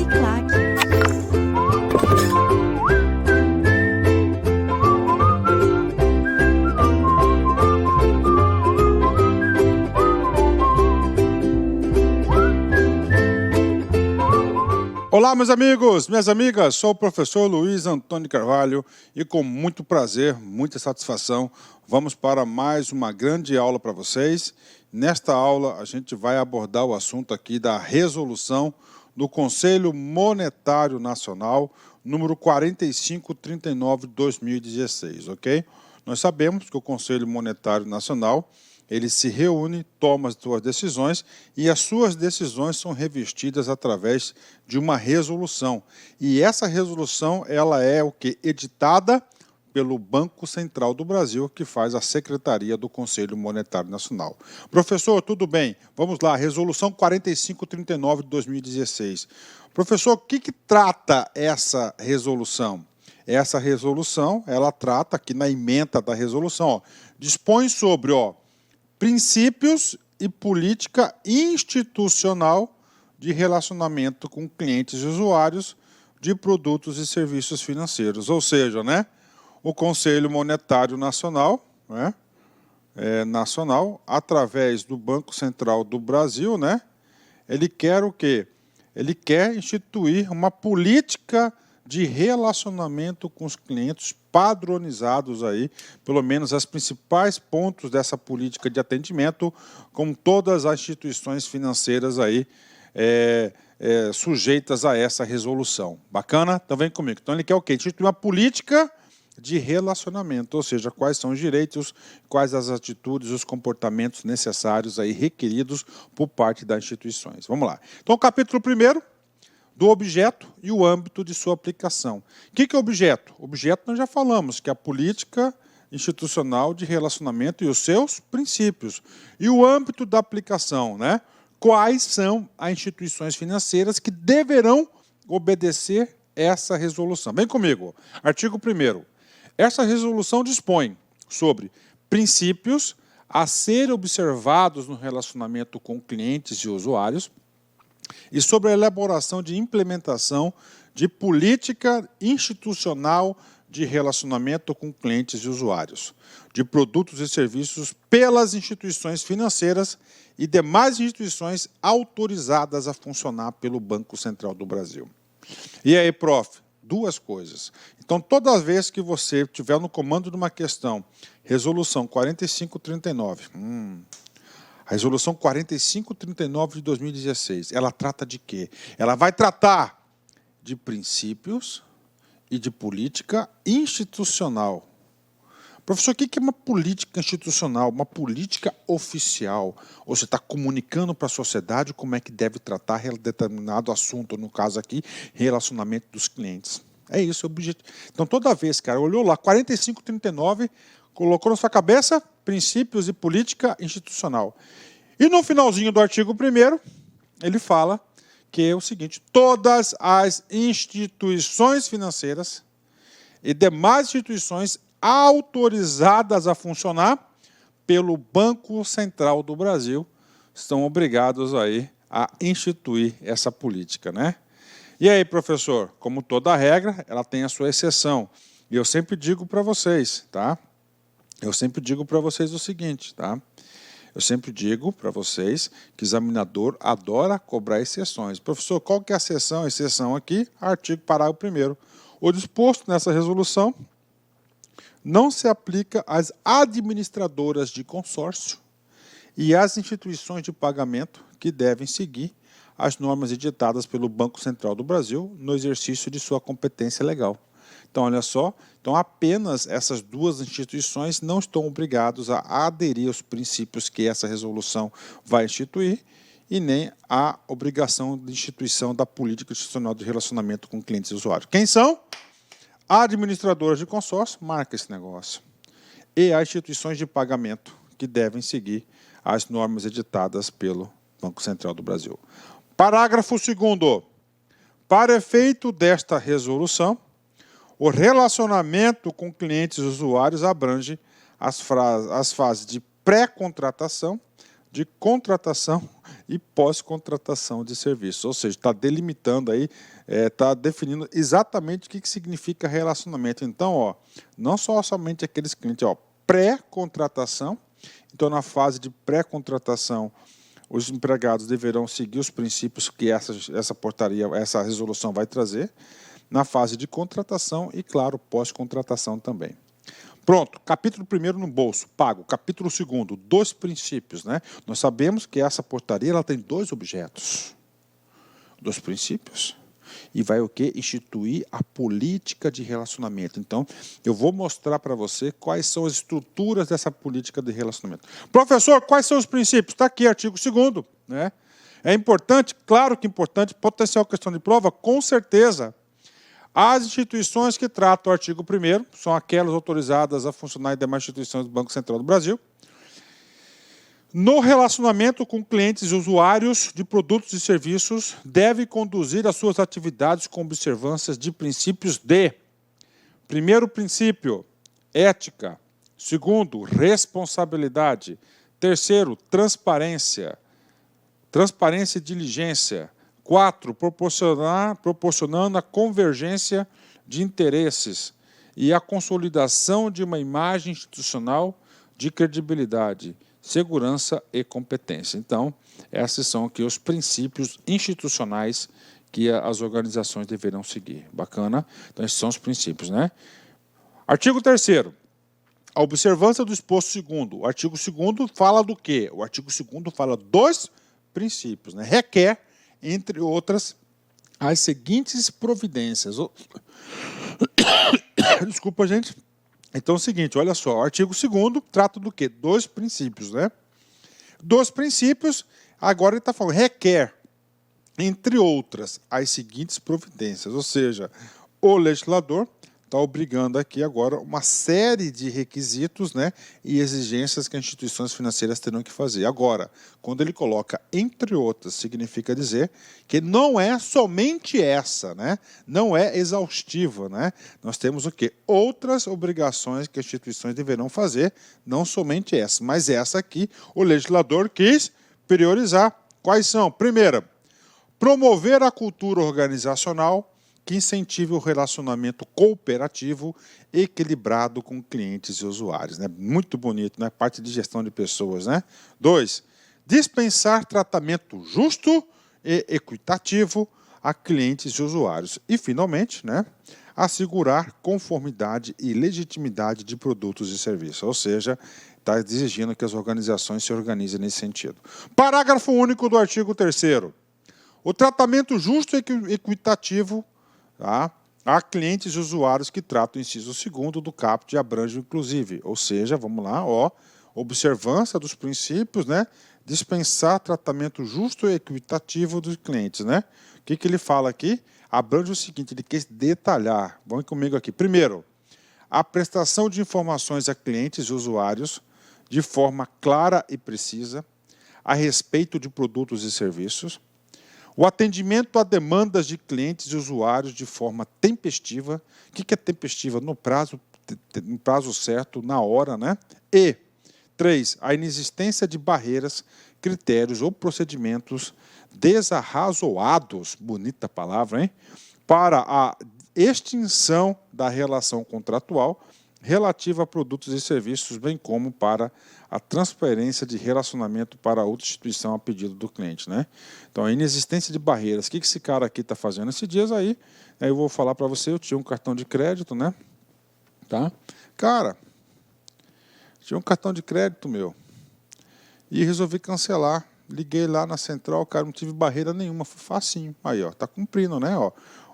Uniclac. Olá, meus amigos, minhas amigas, sou o professor Luiz Antônio Carvalho e com muito prazer, muita satisfação, vamos para mais uma grande aula para vocês. Nesta aula, a gente vai abordar o assunto aqui da resolução do Conselho Monetário Nacional, número 4539 de 2016, ok? Nós sabemos que o Conselho Monetário Nacional ele se reúne, toma as suas decisões e as suas decisões são revestidas através de uma resolução. E essa resolução ela é o que? Editada pelo Banco Central do Brasil, que faz a Secretaria do Conselho Monetário Nacional. Professor, tudo bem? Vamos lá, resolução 4539 de 2016. Professor, o que trata essa resolução? Essa resolução, ela trata aqui na ementa da resolução, ó, dispõe sobre, princípios e política institucional de relacionamento com clientes e usuários de produtos e serviços financeiros. Ou seja, o Conselho Monetário Nacional, através do Banco Central do Brasil, ele quer o quê? Ele quer instituir uma política de relacionamento com os clientes padronizados aí, pelo menos os principais pontos dessa política de atendimento, com todas as instituições financeiras aí sujeitas a essa resolução. Bacana? Então vem comigo. Então ele quer o quê? Instituir uma política de relacionamento, ou seja, quais são os direitos, quais as atitudes, os comportamentos necessários aí requeridos por parte das instituições. Vamos lá. Então, capítulo 1º, do objeto e o âmbito de sua aplicação. O que é objeto? Objeto nós já falamos, que é a política institucional de relacionamento e os seus princípios. E o âmbito da aplicação, Quais são as instituições financeiras que deverão obedecer essa resolução? Vem comigo. Artigo 1º. Essa resolução dispõe sobre princípios a serem observados no relacionamento com clientes e usuários, e sobre a elaboração de implementação de política institucional de relacionamento com clientes e usuários, de produtos e serviços pelas instituições financeiras e demais instituições autorizadas a funcionar pelo Banco Central do Brasil. E aí, prof, duas coisas. Então, toda vez que você estiver no comando de uma questão, resolução 4539, a resolução 4539 de 2016, ela trata de quê? Ela vai tratar de princípios e de política institucional. Professor, o que é uma política institucional? Uma política oficial. Ou você está comunicando para a sociedade como é que deve tratar determinado assunto, no caso aqui, relacionamento dos clientes. É isso o objetivo. Então, toda vez, cara, olhou lá, 4539, colocou na sua cabeça princípios e política institucional. E no finalzinho do artigo 1º, ele fala que é o seguinte: todas as instituições financeiras e demais instituições autorizadas a funcionar pelo Banco Central do Brasil estão obrigados aí a instituir essa política, E aí, professor, como toda regra, ela tem a sua exceção. E eu sempre digo para vocês, Eu sempre digo para vocês o seguinte, Eu sempre digo para vocês que o examinador adora cobrar exceções. Professor, qual que é a exceção? A exceção aqui, artigo parágrafo 1º. O disposto nessa resolução não se aplica às administradoras de consórcio e às instituições de pagamento que devem seguir as normas editadas pelo Banco Central do Brasil no exercício de sua competência legal. Então, olha só, apenas essas duas instituições não estão obrigados a aderir aos princípios que essa resolução vai instituir e nem a obrigação de instituição da política institucional de relacionamento com clientes e usuários. Quem são? Administradoras de consórcio, marca esse negócio. E as instituições de pagamento que devem seguir as normas editadas pelo Banco Central do Brasil. Parágrafo 2º. Para efeito desta resolução, o relacionamento com clientes e usuários abrange as fases de pré-contratação, de contratação e pós-contratação de serviços. Ou seja, está delimitando aí, está definindo exatamente o que significa relacionamento. Então, ó, não somente aqueles clientes, ó, pré-contratação. Então, na fase de pré-contratação, os empregados deverão seguir os princípios que essa portaria, essa resolução vai trazer. Na fase de contratação e, claro, pós-contratação também. Pronto, capítulo 1º no bolso, pago. Capítulo 2º, 2 princípios, né? Nós sabemos que essa portaria ela tem 2 objetos. 2 princípios. E vai o quê? Instituir a política de relacionamento. Então, eu vou mostrar para você quais são as estruturas dessa política de relacionamento. Professor, quais são os princípios? Está aqui, artigo 2º, né? É importante? Claro que é importante. Potencial questão de prova? Com certeza. As instituições que tratam o artigo 1º são aquelas autorizadas a funcionar em demais instituições do Banco Central do Brasil. No relacionamento com clientes e usuários de produtos e serviços, deve conduzir as suas atividades com observâncias de princípios de: primeiro princípio, ética. Segundo, responsabilidade. Terceiro, transparência. Transparência e diligência. 4, proporcionando a convergência de interesses e a consolidação de uma imagem institucional de credibilidade, segurança e competência. Então, esses são aqui os princípios institucionais que as organizações deverão seguir. Bacana? Então, esses são os princípios, né? Artigo 3º. A observância do exposto segundo. O artigo 2º fala do quê? O artigo 2º fala dos princípios, né? Requer, entre outras, as seguintes providências. Desculpa, gente. Então é o seguinte, olha só, o artigo 2º trata do quê? 2 princípios, né? 2 princípios, agora ele está falando, requer, entre outras, as seguintes providências. Ou seja, o legislador está obrigando aqui agora uma série de requisitos, né, e exigências que as instituições financeiras terão que fazer. Agora, quando ele coloca entre outras, significa dizer que não é somente essa, né, não é exaustiva, né? Nós temos o quê? Outras obrigações que as instituições deverão fazer, não somente essa, mas essa aqui o legislador quis priorizar. Quais são? Primeira, promover a cultura organizacional que incentive o relacionamento cooperativo equilibrado com clientes e usuários, né? Muito bonito, né? Parte de gestão de pessoas, né? 2, dispensar tratamento justo e equitativo a clientes e usuários. E, finalmente, né, assegurar conformidade e legitimidade de produtos e serviços. Ou seja, está exigindo que as organizações se organizem nesse sentido. Parágrafo único do artigo 3º. O tratamento justo e equitativo, tá, a clientes e usuários que tratam o inciso 2º do caput abrange inclusive. Ou seja, vamos lá, ó, observância dos princípios, né, dispensar tratamento justo e equitativo dos clientes, né? O que ele fala aqui? Abrange o seguinte, ele quer detalhar. Vão comigo aqui. Primeiro, a prestação de informações a clientes e usuários de forma clara e precisa a respeito de produtos e serviços. O atendimento a demandas de clientes e usuários de forma tempestiva. O que é tempestiva? No prazo certo, na hora, né? E 3, a inexistência de barreiras, critérios ou procedimentos desarrazoados, bonita palavra, hein? Para a extinção da relação contratual relativa a produtos e serviços, bem como para a transferência de relacionamento para outra instituição a pedido do cliente, né? Então, a inexistência de barreiras. O que esse cara aqui está fazendo esses dias aí? Eu vou falar para você, eu tinha um cartão de crédito, né? Tá? Cara, tinha um cartão de crédito meu e resolvi cancelar. Liguei lá na central, cara, não tive barreira nenhuma, foi facinho. Aí, ó, tá cumprindo, né?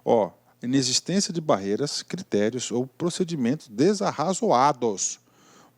Ó, inexistência de barreiras, critérios ou procedimentos desarrazoados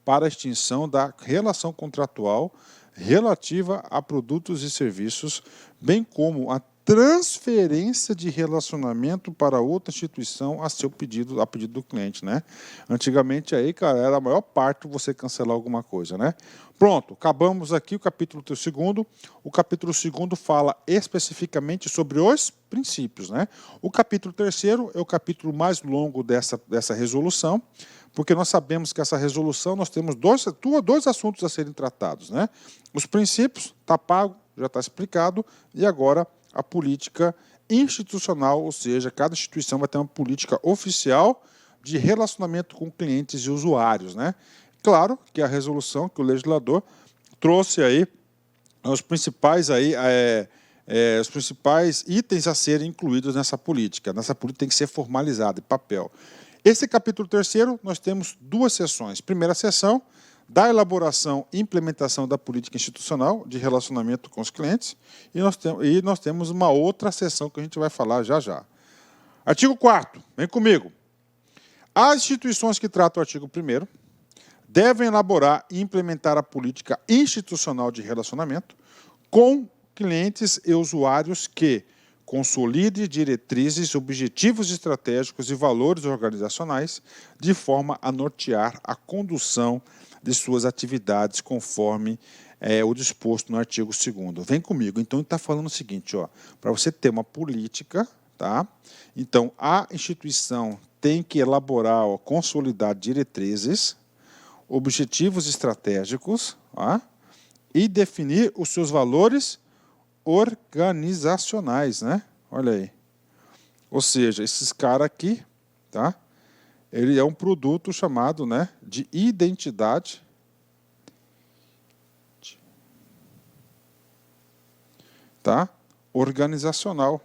para a extinção da relação contratual relativa a produtos e serviços, bem como a transferência de relacionamento para outra instituição a pedido do cliente, né? Antigamente aí, cara, era a maior parte você cancelar alguma coisa, né? Pronto, acabamos aqui o capítulo 2º. O capítulo 2º fala especificamente sobre os princípios, né? O capítulo 3º é o capítulo mais longo dessa resolução, Porque nós sabemos que essa resolução, nós temos dois assuntos a serem tratados, né? Os princípios, está pago, já está explicado, e agora a política institucional, ou seja, cada instituição vai ter uma política oficial de relacionamento com clientes e usuários, né? Claro que a resolução, que o legislador trouxe aí os principais itens a serem incluídos nessa política. Nessa política tem que ser formalizada, em papel. Esse capítulo 3º, nós temos duas sessões. Primeira sessão, da elaboração e implementação da política institucional de relacionamento com os clientes, e nós temos uma outra sessão que a gente vai falar já já. Artigo 4º, vem comigo. As instituições que tratam o artigo 1º devem elaborar e implementar a política institucional de relacionamento com clientes e usuários que consolide diretrizes, objetivos estratégicos e valores organizacionais de forma a nortear a condução de suas atividades conforme o disposto no artigo 2º. Vem comigo. Então, ele está falando o seguinte, para você ter uma política, tá? Então, a instituição tem que elaborar, consolidar diretrizes, objetivos estratégicos, e definir os seus valores organizacionais, né? Olha aí. Ou seja, esses caras aqui, tá? Ele é um produto chamado, né, de identidade organizacional.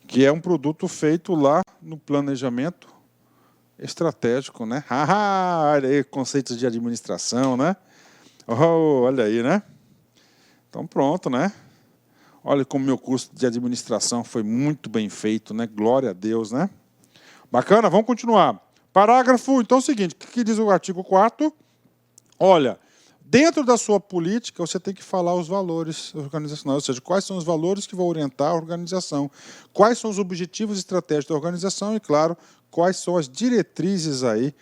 Que é um produto feito lá no planejamento estratégico, né? Olha aí, conceitos de administração, né? Olha aí, né? Então, pronto, né? Olha como meu curso de administração foi muito bem feito, né? Glória a Deus, né? Bacana, vamos continuar. Parágrafo, então é o seguinte, o que diz o artigo 4º? Olha, dentro da sua política, você tem que falar os valores organizacionais, ou seja, quais são os valores que vão orientar a organização, quais são os objetivos estratégicos da organização e, claro, quais são as diretrizes aí.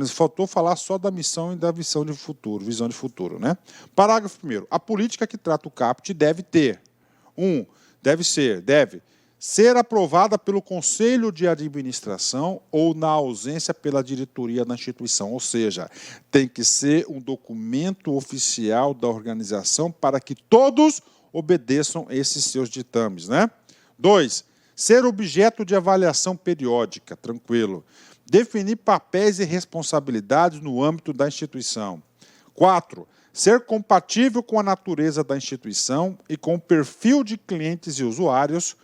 Faltou falar só da missão e da visão de futuro, né? Parágrafo 1º. A política que trata o CAPT deve ter, deve ser aprovada pelo Conselho de Administração ou, na ausência, pela diretoria da instituição. Ou seja, tem que ser um documento oficial da organização para que todos obedeçam esses seus ditames, né? 2. Ser objeto de avaliação periódica, tranquilo. Definir papéis e responsabilidades no âmbito da instituição. 4. Ser compatível com a natureza da instituição e com o perfil de clientes e usuários,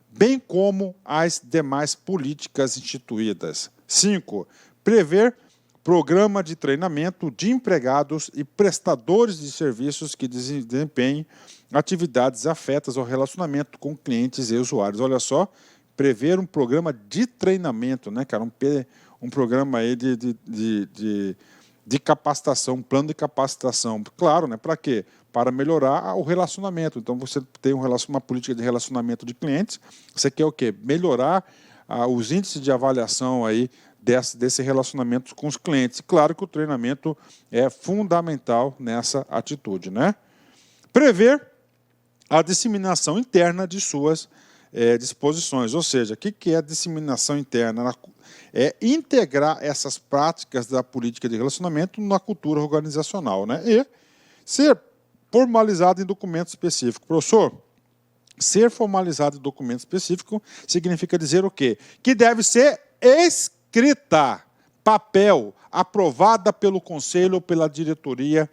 bem como as demais políticas instituídas. 5. Prever programa de treinamento de empregados e prestadores de serviços que desempenhem atividades afetas ao relacionamento com clientes e usuários. Olha só, prever um programa de treinamento, né, cara? Um programa aí de capacitação, um plano de capacitação. Claro, né? Para quê? Para melhorar o relacionamento. Então, você tem uma política de relacionamento de clientes, você quer o quê? Melhorar os índices de avaliação aí desse relacionamento com os clientes. Claro que o treinamento é fundamental nessa atitude, né? Prever a disseminação interna de suas disposições. Ou seja, o que é a disseminação interna? É integrar essas práticas da política de relacionamento na cultura organizacional, né? E ser formalizado em documento específico. Professor, ser formalizado em documento específico significa dizer o quê? Que deve ser escrita, papel, aprovada pelo conselho ou pela diretoria,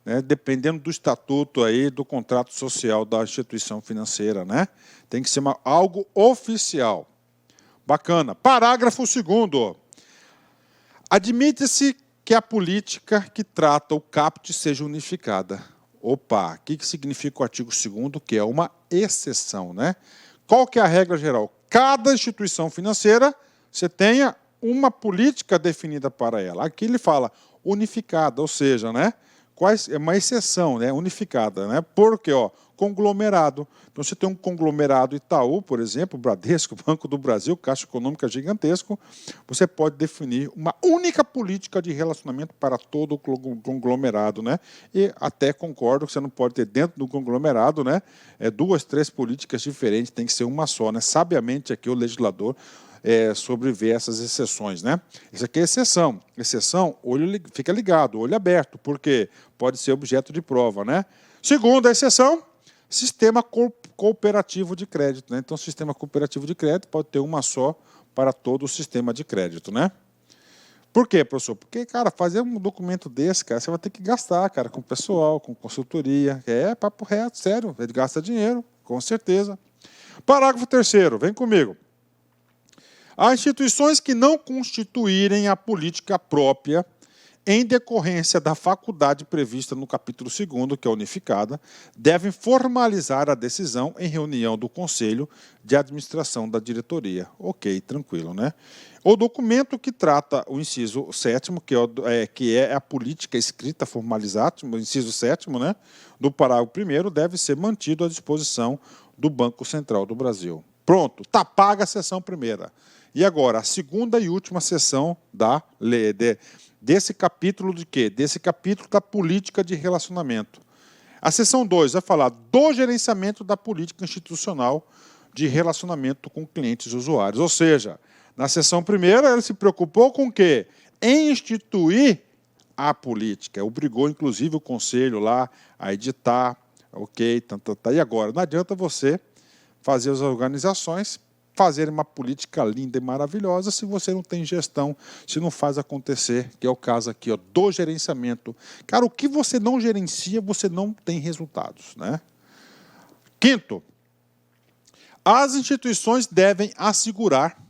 né, dependendo do estatuto aí, do contrato social da instituição financeira, né? Tem que ser algo oficial. Bacana. Parágrafo 2º. Admite-se que a política que trata o CAPT seja unificada. Opa, o que significa o artigo 2º? Que é uma exceção, né? Qual que é a regra geral? Cada instituição financeira, você tenha uma política definida para ela. Aqui ele fala unificada, ou seja, né, quais é uma exceção, né, unificada, né? Porque, ó, conglomerado. Então, você tem um conglomerado Itaú, por exemplo, Bradesco, Banco do Brasil, Caixa Econômica gigantesco, você pode definir uma única política de relacionamento para todo o conglomerado, né? E até concordo que você não pode ter dentro do conglomerado, né, 2, 3 políticas diferentes, tem que ser uma só, né? Sabiamente aqui o legislador sobreviver essas exceções, né? Isso aqui é exceção. Exceção, fica ligado, olho aberto, porque pode ser objeto de prova, né? Segunda exceção, sistema cooperativo de crédito, né? Então, sistema cooperativo de crédito pode ter uma só para todo o sistema de crédito, né? Por quê, professor? Porque, cara, fazer um documento desse, cara, você vai ter que gastar, cara, com pessoal, com consultoria. É papo reto, sério, ele gasta dinheiro, com certeza. Parágrafo 3º, vem comigo. As instituições que não constituírem a política própria em decorrência da faculdade prevista no capítulo 2º, que é unificada, devem formalizar a decisão em reunião do Conselho de Administração da diretoria. Ok, tranquilo, né? O documento que trata o inciso 7º, que é a política escrita formalizada, o inciso 7º, né, do parágrafo 1º, deve ser mantido à disposição do Banco Central do Brasil. Pronto, está paga a seção primeira. E agora, a segunda e última seção da lei, desse capítulo de quê? Desse capítulo da política de relacionamento. A seção 2 vai falar do gerenciamento da política institucional de relacionamento com clientes e usuários. Ou seja, na seção primeira, ele se preocupou com o quê? Em instituir a política. Obrigou, inclusive, o conselho lá a editar, ok, e agora? Não adianta você fazer as organizações fazerem uma política linda e maravilhosa se você não tem gestão, se não faz acontecer, que é o caso aqui, ó, do gerenciamento. Cara, o que você não gerencia, você não tem resultados, né? Quinto, as instituições devem assegurar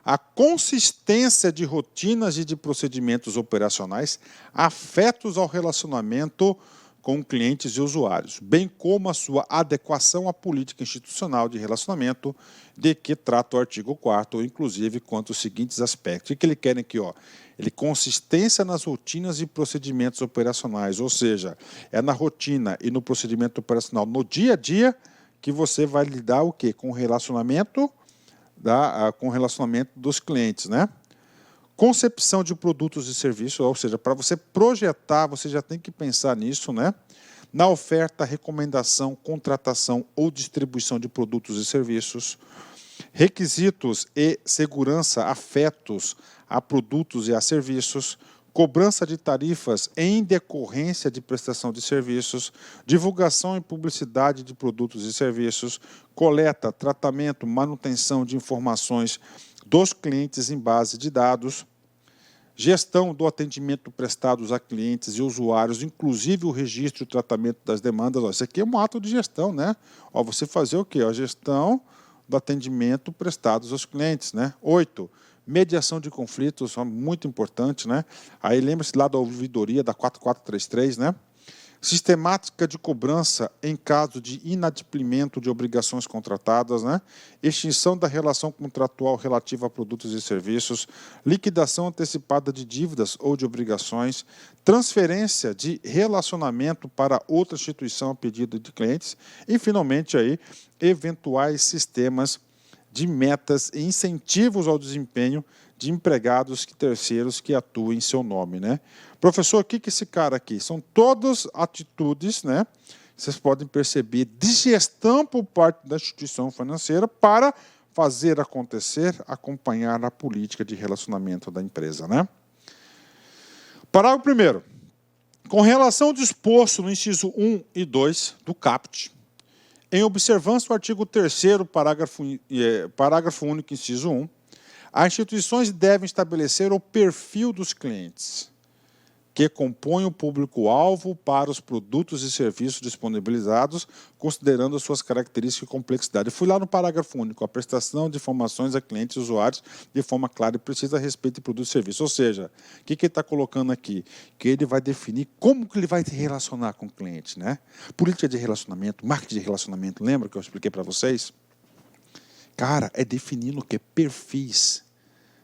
a consistência de rotinas e de procedimentos operacionais afetos ao relacionamento com clientes e usuários, bem como a sua adequação à política institucional de relacionamento de que trata o artigo 4º, inclusive quanto aos seguintes aspectos. O que ele quer aqui? Ó? Ele consistência nas rotinas e procedimentos operacionais, ou seja, é na rotina e no procedimento operacional, no dia a dia, que você vai lidar o quê? Com o relacionamento, com o relacionamento dos clientes, né? Concepção de produtos e serviços, ou seja, para você projetar, você já tem que pensar nisso, né? Na oferta, recomendação, contratação ou distribuição de produtos e serviços. Requisitos e segurança afetos a produtos e a serviços. Cobrança de tarifas em decorrência de prestação de serviços. Divulgação e publicidade de produtos e serviços. Coleta, tratamento, manutenção de informações dos clientes em base de dados, gestão do atendimento prestado a clientes e usuários, inclusive o registro e o tratamento das demandas. Ó, isso aqui é um ato de gestão, né? Ó, você fazer o quê? A gestão do atendimento prestado aos clientes, né? 8. Mediação de conflitos, muito importante, né? Aí lembra-se lá da ouvidoria da 4433, né? Sistemática de cobrança em caso de inadimplemento de obrigações contratadas, né? Extinção da relação contratual relativa a produtos e serviços, liquidação antecipada de dívidas ou de obrigações, transferência de relacionamento para outra instituição a pedido de clientes e, finalmente, aí, eventuais sistemas de metas e incentivos ao desempenho de empregados terceiros que atuem em seu nome, né? Professor, o que é esse cara aqui? São todas atitudes, né? Vocês podem perceber, de gestão por parte da instituição financeira para fazer acontecer, acompanhar a política de relacionamento da empresa, né? Parágrafo 1º. Com relação ao disposto no inciso 1 e 2 do CAPT, em observância ao artigo 3º, parágrafo único, inciso 1, as instituições devem estabelecer o perfil dos clientes que compõem o público-alvo para os produtos e serviços disponibilizados, considerando as suas características e complexidade. Eu fui lá no parágrafo único, a prestação de informações a clientes e usuários de forma clara e precisa a respeito de produtos e serviços. Ou seja, o que ele está colocando aqui? Que ele vai definir como que ele vai se relacionar com o cliente, né? Política de relacionamento, marketing de relacionamento, lembra que eu expliquei para vocês? Cara, é definindo o que? Perfis,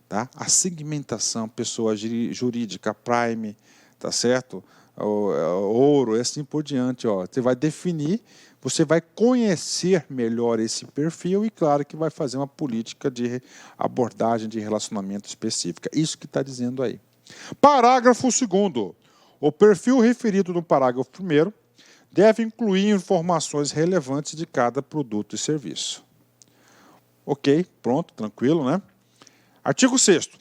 tá? A segmentação, pessoa jurídica, prime, tá certo? ouro, e assim por diante. Ó. Você vai definir, você vai conhecer melhor esse perfil e, claro, que vai fazer uma política de abordagem de relacionamento específica. Isso que está dizendo aí. Parágrafo 2º. O perfil referido no parágrafo 1º deve incluir informações relevantes de cada produto e serviço. Ok, pronto, tranquilo, né? Artigo 6º.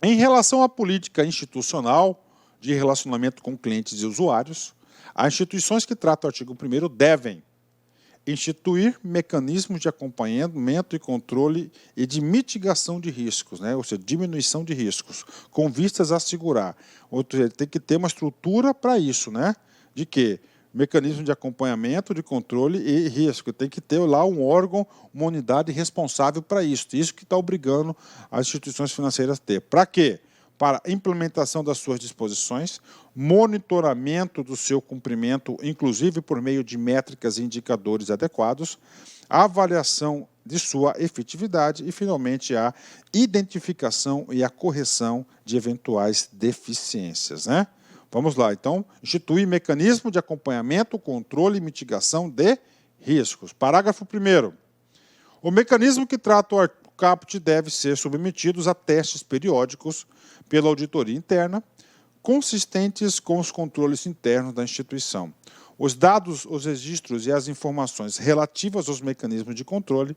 Em relação à política institucional de relacionamento com clientes e usuários, as instituições que tratam o artigo 1º devem instituir mecanismos de acompanhamento e controle e de mitigação de riscos, né? Ou seja, diminuição de riscos, com vistas a assegurar. Ou seja, tem que ter uma estrutura para isso, né? De quê? Mecanismo de acompanhamento, de controle e risco. Tem que ter lá um órgão, uma unidade responsável para isso. Isso que está obrigando as instituições financeiras a ter. Para quê? Para implementação das suas disposições, monitoramento do seu cumprimento, inclusive por meio de métricas e indicadores adequados, avaliação de sua efetividade e, finalmente, a identificação e a correção de eventuais deficiências, né? Vamos lá, então, instituir mecanismo de acompanhamento, controle e mitigação de riscos. Parágrafo 1º. O mecanismo que trata o caput deve ser submetido a testes periódicos pela auditoria interna, consistentes com os controles internos da instituição. Os dados, os registros e as informações relativas aos mecanismos de controle,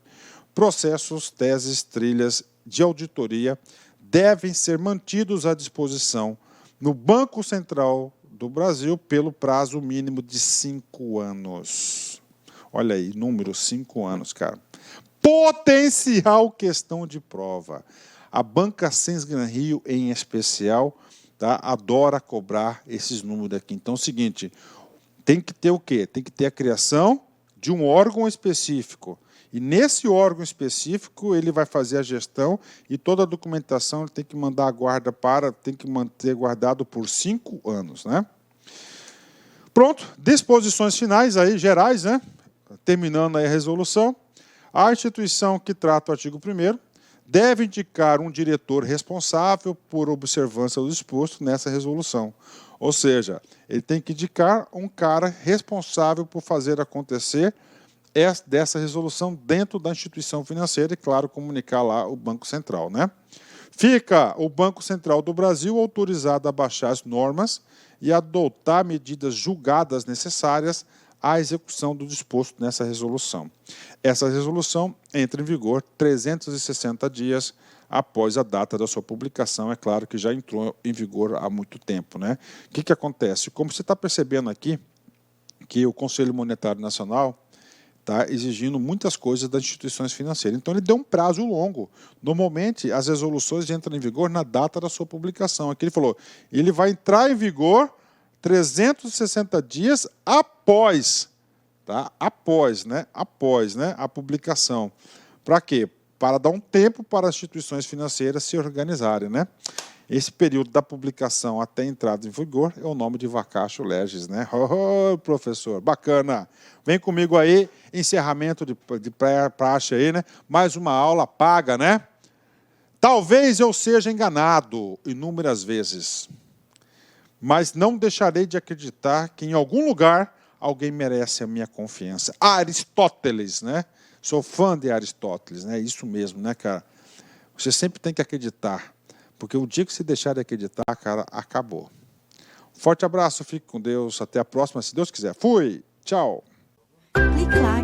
processos, teses, trilhas de auditoria devem ser mantidos à disposição no Banco Central do Brasil pelo prazo mínimo de 5 anos. Olha aí, número 5 anos, cara. Potencial questão de prova. A Banca Sens Gran Rio, em especial, tá, adora cobrar esses números aqui. Então é o seguinte, tem que ter o quê? Tem que ter a criação de um órgão específico. E nesse órgão específico, ele vai fazer a gestão e toda a documentação ele tem que mandar a guarda tem que manter guardado por 5 anos, né? Pronto, disposições finais aí, gerais, né? Terminando aí a resolução. A instituição que trata o artigo 1º deve indicar um diretor responsável por observância do disposto nessa resolução. Ou seja, ele tem que indicar um cara responsável por fazer acontecer dessa resolução dentro da instituição financeira e, claro, comunicar lá o Banco Central, né? Fica o Banco Central do Brasil autorizado a baixar as normas e adotar medidas julgadas necessárias à execução do disposto nessa resolução. Essa resolução entra em vigor 360 dias após a data da sua publicação. É claro que já entrou em vigor há muito tempo, né? O que acontece? Como você está percebendo aqui, que o Conselho Monetário Nacional está exigindo muitas coisas das instituições financeiras. Então, ele deu um prazo longo. Normalmente, as resoluções entram em vigor na data da sua publicação. Aqui ele falou, ele vai entrar em vigor 360 dias após, tá? Após a publicação. Para quê? Para dar um tempo para as instituições financeiras se organizarem, né? Esse período da publicação até a entrada em vigor é o nome de vacatio legis, né? Oh, professor, bacana. Vem comigo aí, encerramento de praxe aí, né? Mais uma aula paga, né? Talvez eu seja enganado inúmeras vezes, mas não deixarei de acreditar que em algum lugar alguém merece a minha confiança. Aristóteles, né? Sou fã de Aristóteles, né? Isso mesmo, né, cara? Você sempre tem que acreditar. Porque o dia que você deixar de acreditar, cara, acabou. Forte abraço, fique com Deus. Até a próxima, se Deus quiser. Fui! Tchau! Clique lá